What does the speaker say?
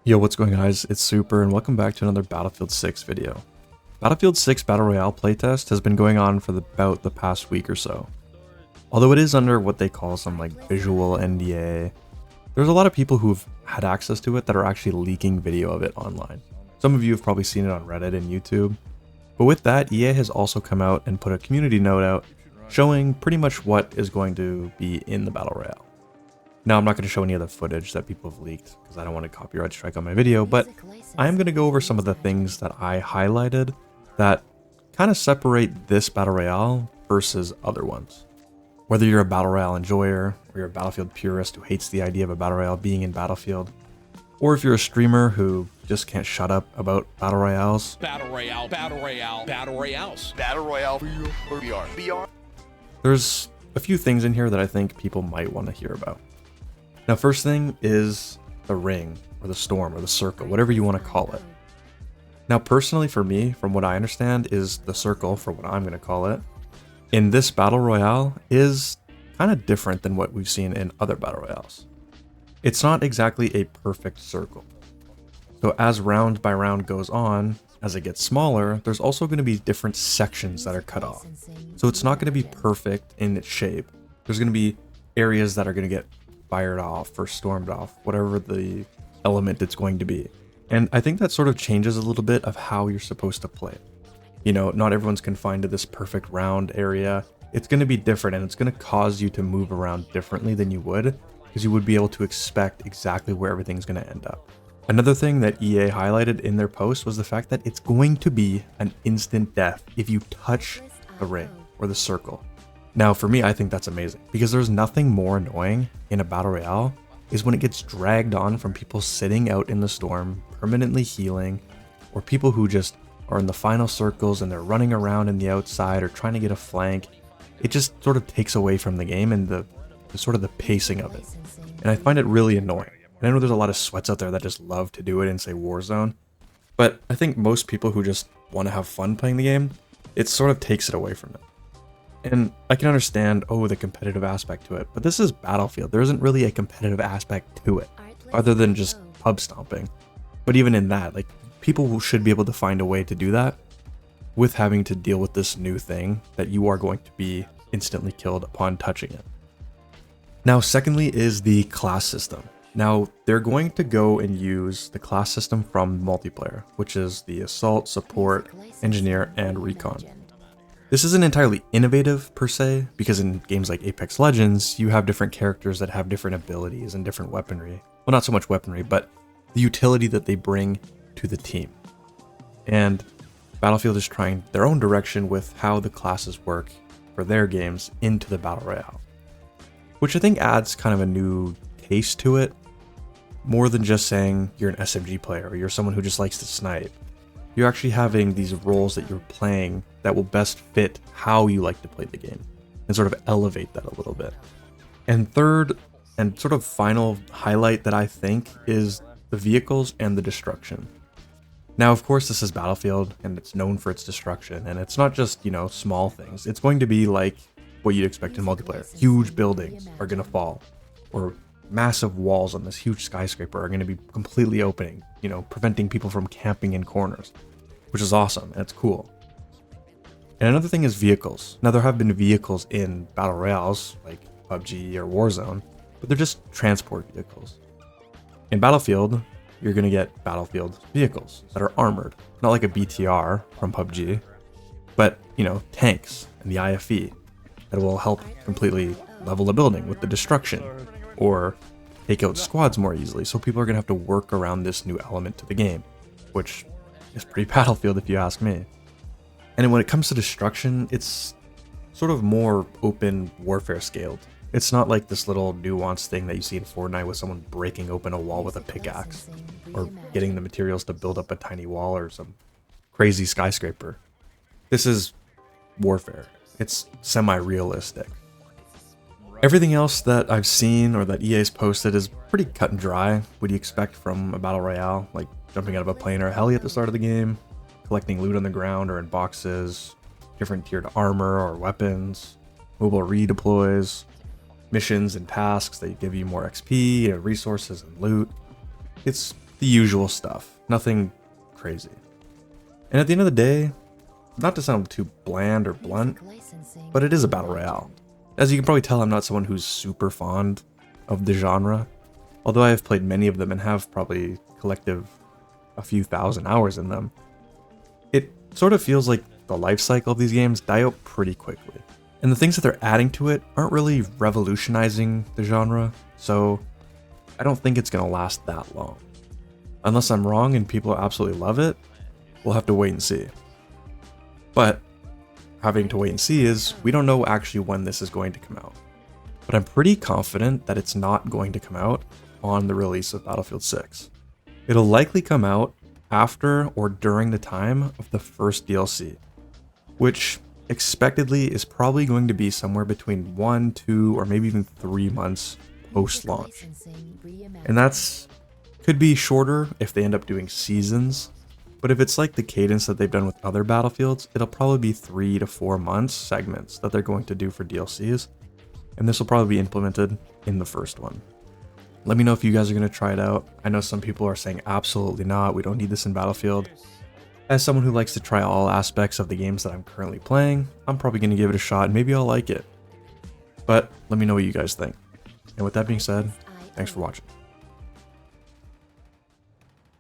Yo, what's going on, guys? It's Super and welcome back to another Battlefield 6 video. Battlefield 6 Battle Royale playtest has been going on for about the past week or so. Although it is under what they call some visual NDA, there's a lot of people who've had access to it that are actually leaking video of it online. Some of you have probably seen it on Reddit and YouTube. But with that, EA has also come out and put a community note out showing pretty much what is going to be in the Battle Royale. Now, I'm not going to show any of the footage that people have leaked because I don't want a copyright strike on my video, but I am going to go over some of the things that I highlighted that kind of separate this Battle Royale versus other ones. Whether you're a Battle Royale enjoyer, or you're a Battlefield purist who hates the idea of a Battle Royale being in Battlefield, or if you're a streamer who just can't shut up about Battle Royales. Battle Royale, Battle Royale, Battle Royales. Battle Royale, BR. There's a few things in here that I think people might want to hear about. Now, first thing is the ring, or the storm, or the circle, whatever you want to call it. Now, personally for me, from what I understand, is the circle, for what I'm going to call it, in this Battle Royale is kind of different than what we've seen in other Battle Royales. It's not exactly a perfect circle. So as round by round goes on, as it gets smaller, there's also going to be different sections that are cut off. So it's not going to be perfect in its shape. There's going to be areas that are going to get fired off or stormed off, whatever the element it's going to be. And I think that sort of changes a little bit of how you're supposed to play. You know, not everyone's confined to this perfect round area. It's going to be different, and it's going to cause you to move around differently than you would, because you would be able to expect exactly where everything's going to end up. Another thing that EA highlighted in their post was the fact that it's going to be an instant death if you touch the ring or the circle. Now, for me, I think that's amazing, because there's nothing more annoying in a Battle Royale is when it gets dragged on from people sitting out in the storm, permanently healing, or people who just are in the final circles and they're running around in the outside or trying to get a flank. It just sort of takes away from the game and the sort of the pacing of it. And I find it really annoying. And I know there's a lot of sweats out there that just love to do it in, say, Warzone. But I think most people who just want to have fun playing the game, it sort of takes it away from it. And I can understand, the competitive aspect to it, but this is Battlefield. There isn't really a competitive aspect to it, other than just pub stomping. But even in that, people should be able to find a way to do that with having to deal with this new thing that you are going to be instantly killed upon touching it. Now, secondly is the class system. Now, they're going to go and use the class system from multiplayer, which is the Assault, Support, Engineer, and Recon. This isn't entirely innovative per se, because in games like Apex Legends, you have different characters that have different abilities and different weaponry. Well, not so much weaponry, but the utility that they bring to the team. And Battlefield is trying their own direction with how the classes work for their games into the Battle Royale, which I think adds kind of a new taste to it, more than just saying you're an SMG player or you're someone who just likes to snipe. You're actually having these roles that you're playing that will best fit how you like to play the game and sort of elevate that a little bit. And third, and sort of final highlight that I think is the vehicles and the destruction. Now, of course, this is Battlefield and it's known for its destruction, and it's not just, small things. It's going to be like what you'd expect in multiplayer. Huge buildings are going to fall, or massive walls on this huge skyscraper are going to be completely opening, preventing people from camping in corners, which is awesome and it's cool. And another thing is vehicles. Now, there have been vehicles in Battle Royales like PUBG or Warzone, but they're just transport vehicles. In Battlefield, you're going to get Battlefield vehicles that are armored, not like a BTR from PUBG, but, tanks and the IFE that will help completely level a building with the destruction, or take out squads more easily. So people are going to have to work around this new element to the game, which is pretty Battlefield if you ask me. And when it comes to destruction, it's sort of more open warfare scaled. It's not like this little nuanced thing that you see in Fortnite with someone breaking open a wall with a pickaxe, or getting the materials to build up a tiny wall or some crazy skyscraper. This is warfare. It's semi-realistic. Everything else that I've seen or that EA's posted is pretty cut and dry. What do you expect from a Battle Royale? Like jumping out of a plane or a heli at the start of the game, collecting loot on the ground or in boxes, different tiered armor or weapons, mobile redeploys, missions and tasks that give you more XP and resources and loot. It's the usual stuff, nothing crazy. And at the end of the day, not to sound too bland or blunt, but it is a battle royale. As you can probably tell, I'm not someone who's super fond of the genre, although I have played many of them and have probably collective a few thousand hours in them. It sort of feels like the life cycle of these games die out pretty quickly. And the things that they're adding to it aren't really revolutionizing the genre, so I don't think it's going to last that long. Unless I'm wrong and people absolutely love it, we'll have to wait and see. But having to wait and see is we don't know actually when this is going to come out. But I'm pretty confident that it's not going to come out on the release of Battlefield 6. It'll likely come out after or during the time of the first DLC, which expectedly is probably going to be somewhere between 1, 2, or maybe even 3 months post-launch. And that's could be shorter if they end up doing seasons, but if it's like the cadence that they've done with other Battlefields, it'll probably be 3 to 4 months segments that they're going to do for DLCs, and this will probably be implemented in the first one. Let me know if you guys are going to try it out. I know some people are saying absolutely not, we don't need this in Battlefield. As someone who likes to try all aspects of the games that I'm currently playing, I'm probably going to give it a shot and maybe I'll like it. But let me know what you guys think. And with that being said, thanks for watching.